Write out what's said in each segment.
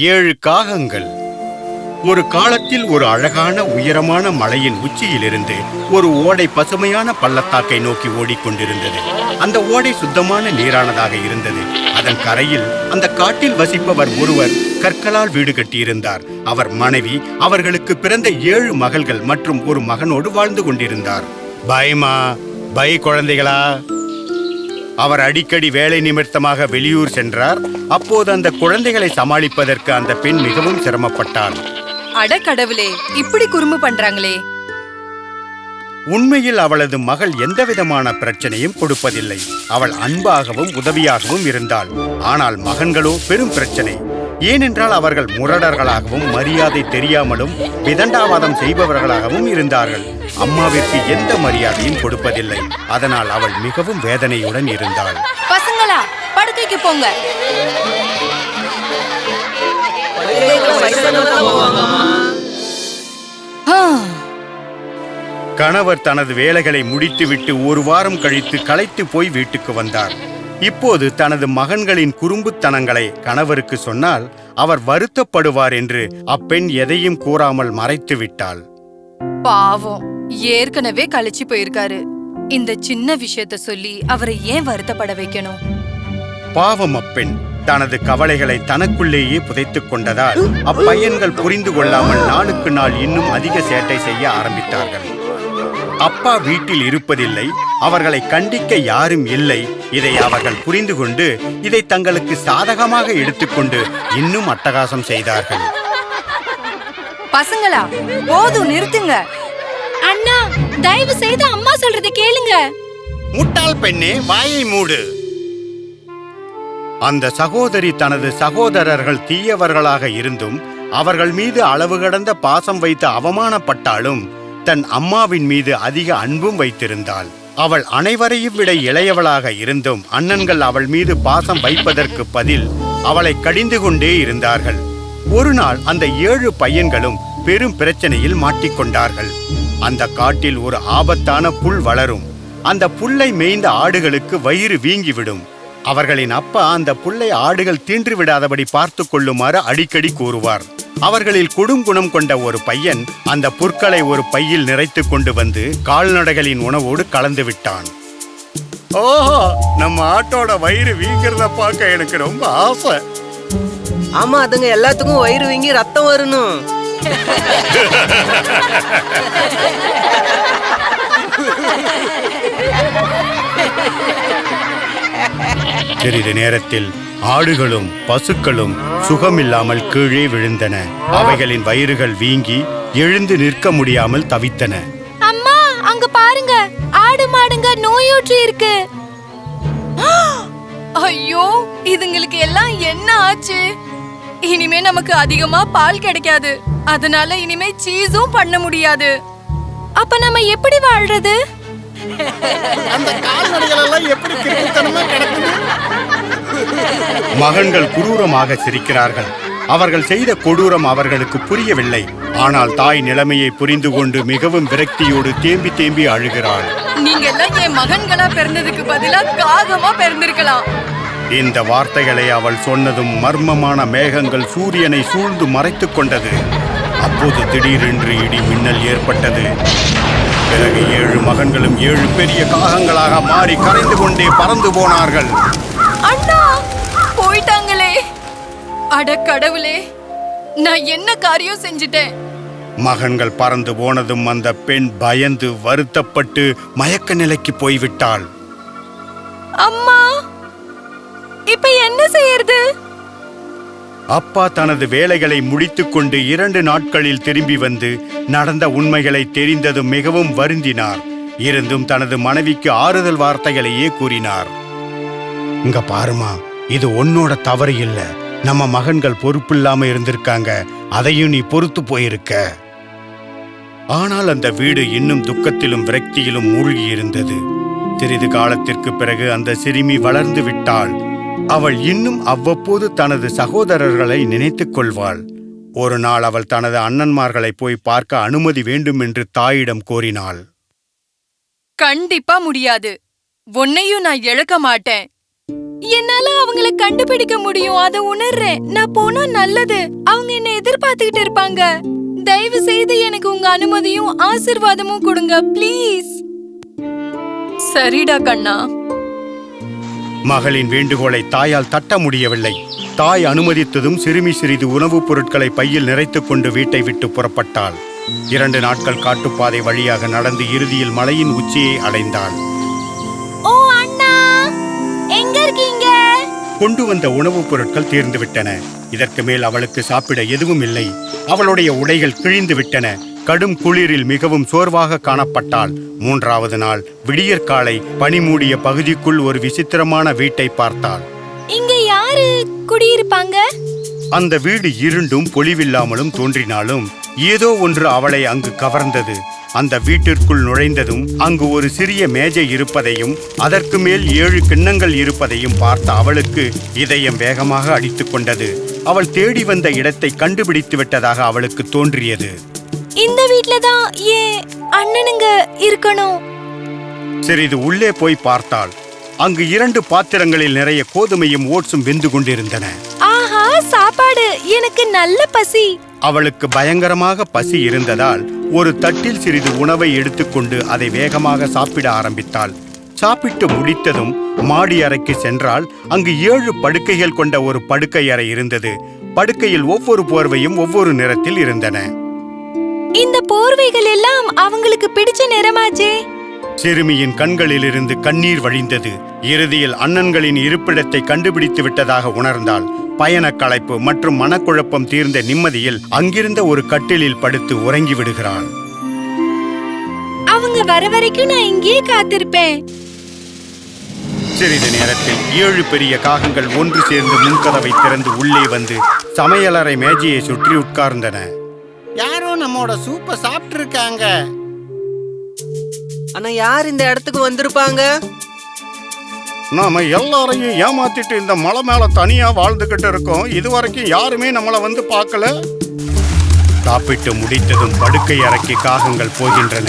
7 காகங்கள். ஒரு காலத்தில் ஒரு அழகான உயரமான மலையின் உச்சியிலிருந்து ஒரு ஓடை பசுமையான பள்ளத்தாக்கை நோக்கி ஓடிக்கொண்டிருந்தது. அந்த ஓடை சுத்தமான நீரானதாக இருந்தது. அதன் கரையில் அந்த காட்டில் வசிப்பவர் ஒருவர் கற்களால் வீடு கட்டியிருந்தார். அவர் மனைவி, அவர்களுக்கு பிறந்த 7 மகள்கள் மற்றும் ஒரு மகனோடு வாழ்ந்து கொண்டிருந்தார். பயமா பை குழந்தைகளா? அவர் அடிக்கடி வேலை நிமித்தமாக வெளியூர் சென்றார். அப்போது அந்த குழந்தைகளை சமாளிப்பதற்கு அந்த பெண் மிகவும் சிரமப்பட்டாள். அட கடவுளே, இப்படி குறும்பு பண்றாங்களே. உண்மையில் அவளது மகள் எந்தவிதமான பிரச்சனையும் கொடுப்பதில்லை. அவள் அன்பாகவும் உதவியாகவும் இருந்தாள். ஆனால் மகன்களோ பெரும் பிரச்சனை. ஏனென்றால் அவர்கள் முரடர்களாகவும் மரியாதை தெரியாமலும் விதண்டாவாதம் செய்பவர்களாகவும் இருந்தார்கள். அம்மாவிற்கு எந்த மரியாதையும் கொடுப்பதில்லை. அதனால் அவள் மிகவும் வேதனையுடன் இருந்தாள். பசங்களா, படுக்கைக்கு போங்க. கணவர் தனது வேலைகளை முடித்துவிட்டு ஒரு வாரம் கழித்து களைத்து போய் வீட்டுக்கு வந்தார். இப்போது தனது மகன்களின் குறும்புத்தனங்களை கணவருக்கு சொன்னால் அவர் வருத்தப்படுவார் என்று அப்பெண் எதையும் கூறாமல் மறைத்து விட்டாள். பாவம், ஏற்கனவே கழிச்சு போயிருக்காரு. இந்த சின்ன விஷயத்த சொல்லி அவரை ஏன் வருத்தப்பட வைக்கணும்? பாவம் அப்பெண் தனது கவலைகளை தனக்குள்ளேயே புதைத்துக் கொண்டதால் அப்பையன்கள் புரிந்து கொள்ளாமல் நாளுக்கு நாள் இன்னும் அதிக சேட்டை செய்ய ஆரம்பித்தார்கள். அப்பா வீட்டில் இருப்பதில்லை, அவர்களை கண்டிக்க யாரும் இல்லை. இதை அவர்கள் புரிந்து கொண்டு இதை தங்களுக்கு சாதகமாக எடுத்துக்கொண்டு இன்னும் அட்டகாசம் செய்தார்கள். பசங்களா, போதும், நிறுத்துங்க. அண்ணா, தயவு செய்து அம்மா சொல்றதை கேளுங்க. முட்டாள் பெண்ணே, வாயை மூடு. அந்த சகோதரி தனது சகோதரர்கள் தீயவர்களாக இருந்தும் அவர்கள் மீது அளவு கடந்த பாசம் வைத்து அவமானப்பட்டாலும் தன் அம்மாவின் மீது அதிக அன்பும் வைத்திருந்தாள். அவள் அனைவரையும் விட இளையவளாக இருந்தும் அண்ணன்கள் அவள் மீது பாசம் வைப்பதற்கு பதில் அவளை கடிந்து கொண்டே இருந்தார்கள். ஒரு நாள் அந்த 7 பையன்களும் பெரும் பிரச்சனையில் மாட்டிக்கொண்டார்கள். அந்த காட்டில் ஒரு ஆபத்தான புல் வளரும். அந்த புல்லை மேய்ந்த ஆடுகளுக்கு வயிறு வீங்கிவிடும். அவர்களின் அப்பா அந்த புல்லை ஆடுகள் தீன்று விடாதபடி பார்த்து கொள்ளுமாறு அடிக்கடி கூறுவார். அவர்களில் கொடுங்குணம் கொண்ட ஒரு பையன் அந்த புற்களை ஒரு பையில் நிறைத்து கொண்டு வந்து கால்நடைகளின் உணவோடு கலந்து விட்டான். ஓஹோ, நம்ம ஆட்டோட வயிறு வீங்கிறத பார்க்க எனக்கு ரொம்ப ஆசை. ஆமா, அதுங்க எல்லாத்துக்கும் வயிறு வீங்கி ரத்தம் வரணும். சிறிது நேரத்தில் ஆடுகளும் பசுக்களும் சுகமில்லாமல் கீழே விழுந்தன. அவைகளின் வயிறுகள் வீங்கி எழுந்து நிற்க முடியாமல் தவித்தன. அம்மா, அங்க பாருங்க, ஆடு மாடுங்க நோயுற்று இருக்கு. ஐயோ, இதுங்களுக்கு எல்லாம் என்ன ஆச்சு? இனிமே நமக்கு அதிகமா பால் கிடைக்காது. அதனால இனிமே சீஸும் பண்ண முடியாது. அப்ப நம்ம எப்படி வாழ்றது? அந்த கால்நடைகள் எல்லாம் எப்படி கிறுக்குத்தனமா கிடக்குது? மகன்கள் குரூரமாக சிரிக்கிறார்கள். அவர்கள் செய்த கொடூரம் அவர்களுக்கு புரியவில்லை. ஆனால் தாய் நிலைமையை புரிந்து கொண்டு மிகவும் விரக்தியோடு தேம்பி தேம்பி அழுகிறாள். நீங்க எல்லாம் என் மகன்களா பிறந்ததுக்கு பதிலா காகமா பிறந்திருக்கலாம். இந்த வார்த்தைகளை அவள் சொன்னதும் மர்மமான மேகங்கள் சூரியனை சூழ்ந்து மறைத்துக் கொண்டது. அப்போது திடீரென்று இடி மின்னல் ஏற்பட்டது. பிறகு 7 மகன்களும் 7 பெரிய காகங்களாக மாறி கரைந்து கொண்டே பறந்து போனார்கள். அண்ணா, போயிட்டாங்களே. அட கடவுளே, நான் என்ன காரியம் செஞ்சிட்டேன்? மகன்கள் பறந்து போனதும் அந்த பெண் பயந்து வருத்தப்பட்டு மயக்க நிலைக்கு போய்விட்டாள். அம்மா, இப்ப என்ன செய்யறது? அப்பா தனது வேலைகளை முடித்துக்கொண்டு 2 நாட்களில் திரும்பி வந்து நடந்த உண்மைகளை தெரிந்ததும் மிகவும் வருந்தினார். இருந்தும் தனது மனைவிக்கு ஆறுதல் வார்த்தைகளையே கூறினார். இங்க பாருமா, இது உன்னோட தவறு இல்ல. நம்ம மகன்கள் பொறுப்பில்லாம இருந்திருக்காங்க. அதையும் நீ பொறுத்து போயிருக்க. ஆனால் அந்த வீடு இன்னும் துக்கத்திலும் விரக்தியிலும் மூழ்கி இருந்தது. சிறிது காலத்திற்கு பிறகு அந்த சிறுமி வளர்ந்து விட்டாள். அவள் இன்னும் அவ்வப்போது தனது சகோதரர்களை நினைத்துக் கொள்வாள். ஒரு நாள் அவள் தனது அண்ணன்மார்களை போய் பார்க்க அனுமதி வேண்டும் என்று தாயிடம் கோரினாள். கண்டிப்பா முடியாது. உன்னையும் நான் இழக்க மாட்டேன். என்னால அவங்கள கண்டுபிடிக்க முடியும், அத உணர்றேன். நான் போனா நல்லது. அவங்க என்ன எதிர்பார்த்துக்கிட்டு இருப்பாங்க. தயவு செய்து எனக்கு உங்க அனுமதியும் ஆசீர்வாதமும் கொடுங்க ப்ளீஸ். சரிடா கண்ணா. மகளின் வேண்டுகோளை தாயால் தட்ட முடியவில்லை. தாய் அனுமதித்ததும் சிறுமி சிறிது உணவுப் பொருட்களை பையில் நிறைத்துக் கொண்டு வீட்டை விட்டு புறப்பட்டாள். 2 நாட்கள் காட்டுப்பாதை வழியாக நடந்து இறுதியில் மலையின் உச்சியை அடைந்தாள். ஓ அண்ணா, எங்க இருக்கீங்க? கொண்டு வந்த உணவுப் பொருட்கள் தீர்ந்துவிட்டன. இதற்கு மேல் அவளுக்கு சாப்பிட எதுவும் இல்லை. அவளுடைய உடைகள் கிழிந்து விட்டன. கடும் குளிரில் மிகவும் சோர்வாக காணப்பட்டாள். 3வது நாள் விடியற்காலை பனிமூடிய பகுதிக்குள் ஒரு விசித்திரமான வீட்டை பார்த்தாள். இங்க யாரு குடியிருப்பாங்க? அந்த வீடு இருண்டும் பொலிவில்லாமலும் தோன்றினாலும் ஏதோ ஒன்று அவளை அங்கு கவர்ந்தது. அந்த வீட்டிற்குள் நுழைந்ததும் அங்கு ஒரு சிறிய மேஜை இருப்பதையும் அதற்கு மேல் 7 கிண்ணங்கள் இருப்பதையும் பார்த்த அவளுக்கு இதயம் வேகமாக அடித்துக் கொண்டது. அவள் தேடி வந்த இடத்தை கண்டுபிடித்து விட்டதாக அவளுக்கு தோன்றியது. இந்த வீட்ல தான் ஏன் அண்ணனுங்க இருக்கணும். சிறிது உள்ளே போய் பார்த்தாள். அங்கு 2 பாத்திரங்களில் நிறைய கோதுமையும் ஓட்ஸும் வெந்து கொண்டிருந்தன. ஆஹா, சாப்பாடு! எனக்கு நல்ல பசி. அவளுக்கு பயங்கரமாக பசி இருந்ததால் ஒரு தட்டில் சிறிது உணவை எடுத்துக்கொண்டு அதை வேகமாக சாப்பிட ஆரம்பித்தாள். சாப்பிட்டு முடித்ததும் மாடி அறைக்கு சென்றால் அங்கு 7 படுக்கைகள் கொண்ட ஒரு படுக்கை அறை இருந்தது. படுக்கையில் ஒவ்வொரு போர்வையும் ஒவ்வொரு நிறத்தில் இருந்தன. இந்த போர்வைகள் எல்லாம் அவங்களுக்கு பிடிச்ச நிறமாச்சே. சிறுமியின் கண்களிலிருந்து கண்ணீர் வழிந்தது. இறுதியில் அண்ணன்களின் இருப்பிடத்தை கண்டுபிடித்து விட்டதாக உணர்ந்தாள். பயண களைப்பு மற்றும் மனக்குழப்பம் தீர்ந்த நிம்மதியில் அங்கிருந்த ஒரு கட்டிலில் படுத்து உறங்கி விடுகிறாள். அவங்க வர வரைக்கும் நான் இங்கேயே காத்திருப்பேன். சிறிது நேரத்தில் 7 பெரிய காகங்கள் ஒன்று சேர்ந்து முன்கதவை திறந்து உள்ளே வந்து சமையலறை மேஜையை சுற்றி உட்கார்ந்தன. யாரோ நம்மோட சூப்பை சாப்பிட்டு இருக்காங்க. ஆனா யார் இந்த இடத்துக்கு வந்திருப்பாங்க? நாம எல்லாரையும் ஏமாத்திட்டு இந்த மலை மேல தனியா வாழ்ந்துகிட்டு இருக்கோம். இதுவரைக்கும் யாருமே நம்மள வந்து பார்க்கல. சாப்பிட்டு முடித்ததும் படுக்கை அறைக்கு காகங்கள் போகின்றன.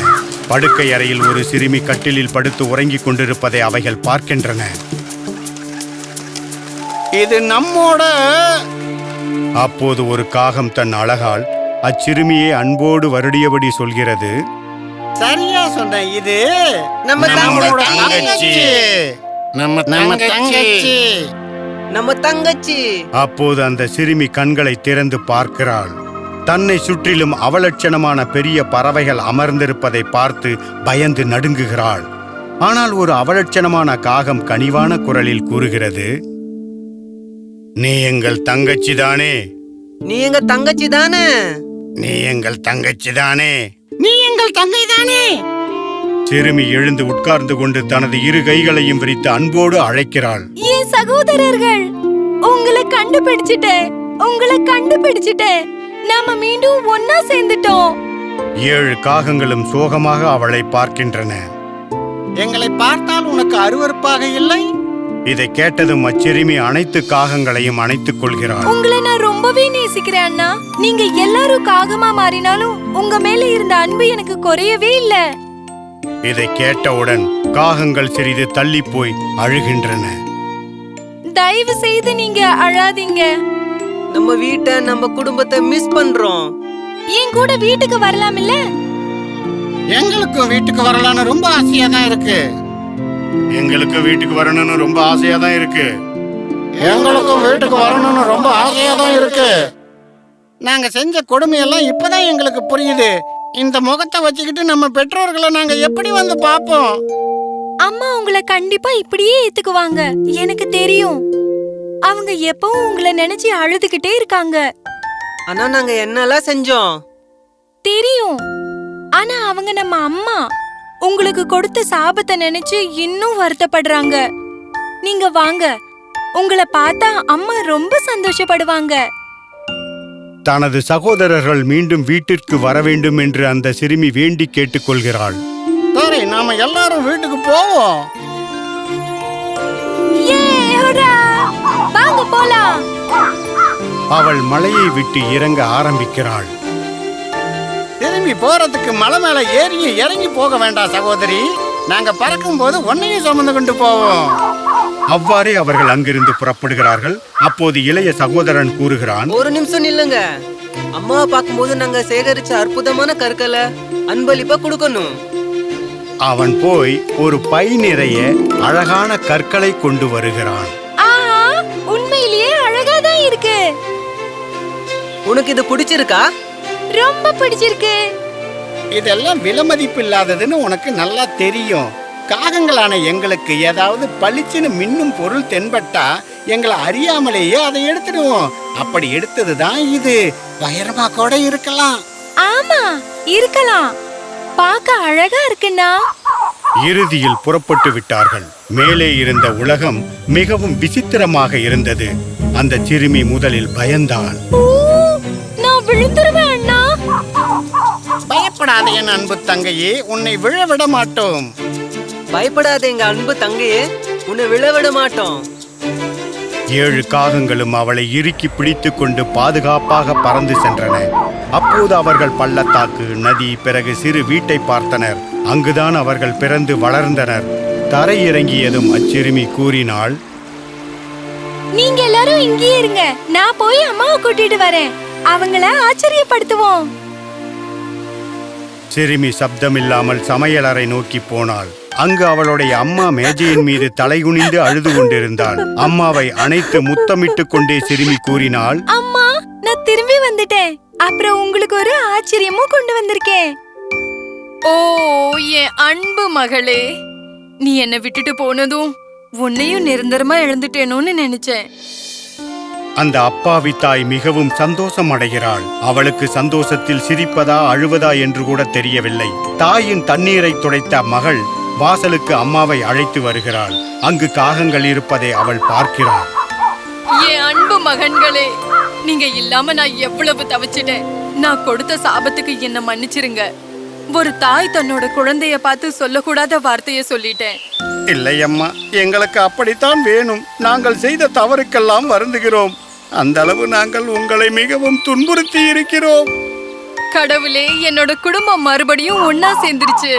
படுக்கை அறையில் ஒரு சிறுமி கட்டிலில் படுத்து உறங்கிக் கொண்டிருப்பதை அவைகள் பார்க்கின்றன. இது நம்மோட. அப்போது ஒரு காகம் தன் அழகால் அச்சிறுமியை அன்போடு வருடியபடி சொல்கிறது. சரியா சொன்ன, இது நம்ம நம்மளோட தங்கச்சி. நம்ம தங்கச்சி. நம்ம தங்கச்சி. அப்போது அந்த சிறுமி கண்களை திறந்து பார்க்கிறாள். தன்னை சுற்றிலும் அவலட்சணமான பெரிய பறவைகள் அமர்ந்திருப்பதை பார்த்து பயந்து நடுங்குகிறாள். ஆனால் ஒரு அவலட்சணமான காகம் கனிவான குரலில் கூறுகிறது, நீ எங்கள் தங்கச்சி தானே? நீ எங்க தங்கச்சி தானே? நீ எங்கள் தங்கச்சி தானே? நீ எங்கள் தங்கை தானே? சிறுமி எழுந்து உட்கார்ந்து கொண்டு தனது 2 கைகளையும் விரித்து அன்போடு அழைக்கிறாள். என் சகோதரர்கள், உங்களை கண்டுபிடிச்சிட்டேன். நாம மீண்டும் ஒன்னா சேர்ந்துட்டோம். 7 காகங்களும் சோகமாக அவளை பார்க்கின்றன. எங்களை பார்த்தால் உனக்கு அருவருப்பாக இல்லை? இதை கேட்டதும் அச்சிறுமி அனைத்து காகங்களையும் அணைத்துக் கொள்கிறாள். உங்களை நான் ரொம்பவே நேசிக்கிறேன் அண்ணா. நீங்க எல்லாரும் காகமா மாறினாலும் உங்க மேல இருந்த அன்பு எனக்கு குறையவே இல்ல. இதை கேட்டவுடன் காகங்கள் சிறிது தள்ளி போய் அழுகின்றன. தயவு செய்து நீங்க அழாதீங்க. நம்ம வீட்டை, நம்ம குடும்பத்தை மிஸ் பண்றோம். என் கூட வீட்டுக்கு வரலாம் இல்ல? எங்களுக்கும் வீட்டுக்கு வரலான்னு ரொம்ப ஆசையா தான் இருக்கு. எங்களுக்கு வீட்டுக்கு வரணும்னு ரொம்ப ஆசையா தான் இருக்கு. எங்களுக்கும் வீட்டுக்கு வரணும்னு ரொம்ப ஆசையா தான் இருக்கு. நாங்க செஞ்ச கொடுமையெல்லாம் இப்பதான் எங்களுக்கு புரியுது. இந்த முகத்தை வச்சுக்கிட்டு நம்ம பெற்றோர்களை நாங்க எப்படி வந்து பாப்போம்? அம்மா உங்களை கண்டிப்பா இப்படியே ஏத்துக்குவாங்க, எனக்கு தெரியும். அவங்க எப்பவும் உங்களை நினைச்சு அழுதுகிட்டே இருக்காங்க. ஆனா நாங்க என்னெல்லாம் செஞ்சோம் தெரியும். ஆனா அவங்க நம்ம அம்மா. உங்களுக்கு கொடுத்த சாபத்தை நினைச்சு இன்னும் வருத்தப்படுறாங்க. நீங்க வாங்க, உங்களை பார்த்தா அம்மா ரொம்ப சந்தோஷப்படுவாங்க. தனது சகோதரர்கள் மீண்டும் வீட்டிற்கு வர வேண்டும் என்று அந்த சிறுமி வேண்டி கேட்டுக்கொள்கிறாள். சரி, நாம எல்லாரும் வீட்டுக்கு போவோம். வாங்க போலாம். அவள் மலையை விட்டு இறங்க ஆரம்பிக்கிறாள். திரும்பி போறதுக்கு மலை மேல ஏறியும் இறங்கி போக வேண்டாம் சகோதரி. நாங்க பறக்கும் போது உன்னையும் சுமந்து கொண்டு போவோம். அவ்வாறே அவர்கள் அங்கிருந்து புறப்படுகிறார்கள். அப்போது இளைய சகோதரன் கூறுகிறான், ஒரு நிமிஷம் நில்லுங்க. அம்மாவை பார்க்கும்போது நாங்க சேகரிச்ச அற்புதமான கற்களை அன்பளிப்பா கொடுக்கணும். அவன் போய் ஒரு பை நிறைய அழகான கற்களை கொண்டு வருகிறான். உண்மையிலேயே அழகா தான் இருக்கு. உனக்கு இது பிடிச்சிருக்கா? ரொம்ப பிடிச்சிருக்கு. இதெல்லாம் விலைமதிப்பு இல்லாததுன்னு உனக்கு நல்லா தெரியும். காகங்களான எங்களுக்கு ஏதாவது பளிச்சுன்னு மின்னும் பொருள் தென்பட்டா எங்களை அறியாமலேயே அதை எடுத்துடுவோம். அப்படி எடுத்ததுதான் இது. வைரமா கூட இருக்கலாம். ஆமா, இருக்கலாம். பார்க்க அழகா இருக்குன்னா. இறுதியில் புறப்பட்டு விட்டார்கள். மேலே இருந்த உலகம் மிகவும் விசித்திரமாக இருந்தது. அந்த சிறுமி முதலில் பயந்தாள். நான் விழுந்துருவேன் அண்ணா. பயப்படாத என் அன்பு தங்கையே, உன்னை விழ விட மாட்டோம். பயப்படாத எங்க அன்பு தங்கையே, உன்னை விழவிட மாட்டோம். 7 காகங்களும் அவளை இறுக்கி பிடித்துக் கொண்டு பாதுகாப்பாக பறந்து சென்றன. அப்போது அவர்கள் பள்ளத்தாக்கு, நதி, பிறகு சிறு வீட்டை பார்த்தனர். அங்குதான் அவர்கள் பிறந்து வளர்ந்தனர். தரையிறங்கியதும் அச்சிறுமி கூறினாள், நீங்க எல்லாரும் இங்கேயே இருங்க. நான் போய் அம்மாவை கூட்டிட்டு வரேன். அவங்கள ஆச்சரியப்படுத்துவோம். சிறுமி சப்தமில்லாமல் சமையலறை நோக்கி போனாள். அங்கு அவளுடைய அம்மா மேஜையின் மீது தலைகுனிந்து அழுது கொண்டிருந்தாள். அம்மாவை அணைத்து முத்தமிட்டு கொண்டே சிறுமி கூறினாள், அம்மா, நான் திரும்பி வந்துட்டேன். அப்புறம் உங்களுக்கு ஒரு ஆச்சரியமும் கொண்டு வந்திருக்கேன். ஓ என் அன்பு மகளே, நீ என்னை விட்டுட்டு போனதும் உன்னையும் நிரந்தரமா இழந்துட்டேனோன்னு நினைச்சேன். அந்த அப்பாவி தாய் மிகவும் சந்தோஷம் அடைகிறாள். அவளுக்கு சந்தோஷத்தில் சிரிப்பதா அழுவதா என்று கூட தெரியவில்லை. தாயின் தண்ணீரை துடைத்த மகள் வாசலுக்கு அம்மாவை அழைத்து வருகிறாள். அங்கு காகங்கள் இருப்பதை அவள் பார்க்கிறாள். என் அன்பு மகன்களே, நீங்க இல்லாம நான் எவ்வளவு தவிச்சிட்டேன். நான் கொடுத்த சாபத்துக்கு என்ன மன்னிச்சிருங்க. ஒரு தாய் தன்னோட குழந்தைய பார்த்து சொல்லக்கூடாத வார்த்தைய சொல்லிட்டேன். இல்லை அம்மா, எங்களுக்கு அப்படித்தான் வேணும். நாங்கள் செய்த தவறுக்கெல்லாம் வருந்துகிறோம். அந்த அளவு நாங்கள் உங்களை மிகவும் துன்புறுத்தி இருக்கிறோம். கடவுளே, என்னோட குடும்பம் மறுபடியும் ஒன்னா சேர்ந்துருச்சு.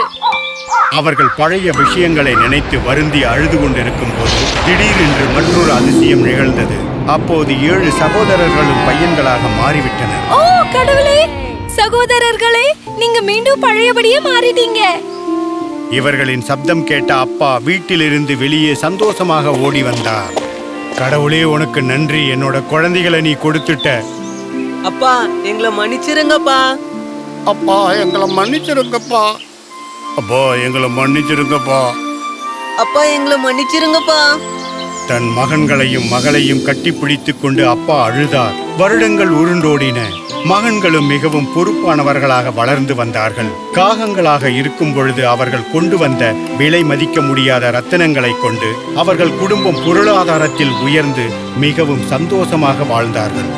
அவர்கள் பழைய விஷயங்களை நினைத்து வருந்தி அழுது கொண்டிருக்கும் போது திடீரென்று மற்றொரு அதிசயம் நிகழ்ந்தது. அப்போது 7 சகோதரர்களும் பையன்களாக மாறிவிட்டனர். ஓ கடவுளே, சகோதரர்களே, நீங்க மீண்டும் பழையபடியே மாறிட்டீங்க. இவர்களின் சப்தம் கேட்ட அப்பா வீட்டிலிருந்து வெளியே சந்தோஷமாக ஓடி வந்தார். கடவுளே, உனக்கு நன்றி. என்னோட குழந்தைகளை நீ கொடுத்துட்ட. அப்பா, எங்களை மன்னிச்சிருங்கப்பா. அப்பா, எங்களை மன்னிச்சிருங்கப்பா. அப்பா, எங்களை மன்னிச்சிருங்கப்பா. அப்பா, எங்களை மன்னிச்சிருங்கப்பா. தன் மகன்களையும் மகளையும் கட்டிப்பிடித்துக் கொண்டு அப்பா அழுதார். வருடங்கள் உருண்டோடின. மகன்களும் மிகவும் பொறுப்பானவர்களாக வளர்ந்து வந்தார்கள். காகங்களாக இருக்கும் பொழுது அவர்கள் கொண்டு வந்த விலை மதிக்க முடியாத ரத்தினங்களை கொண்டு அவர்கள் குடும்பம் பொருளாதாரத்தில் உயர்ந்து மிகவும் சந்தோஷமாக வாழ்ந்தார்கள்.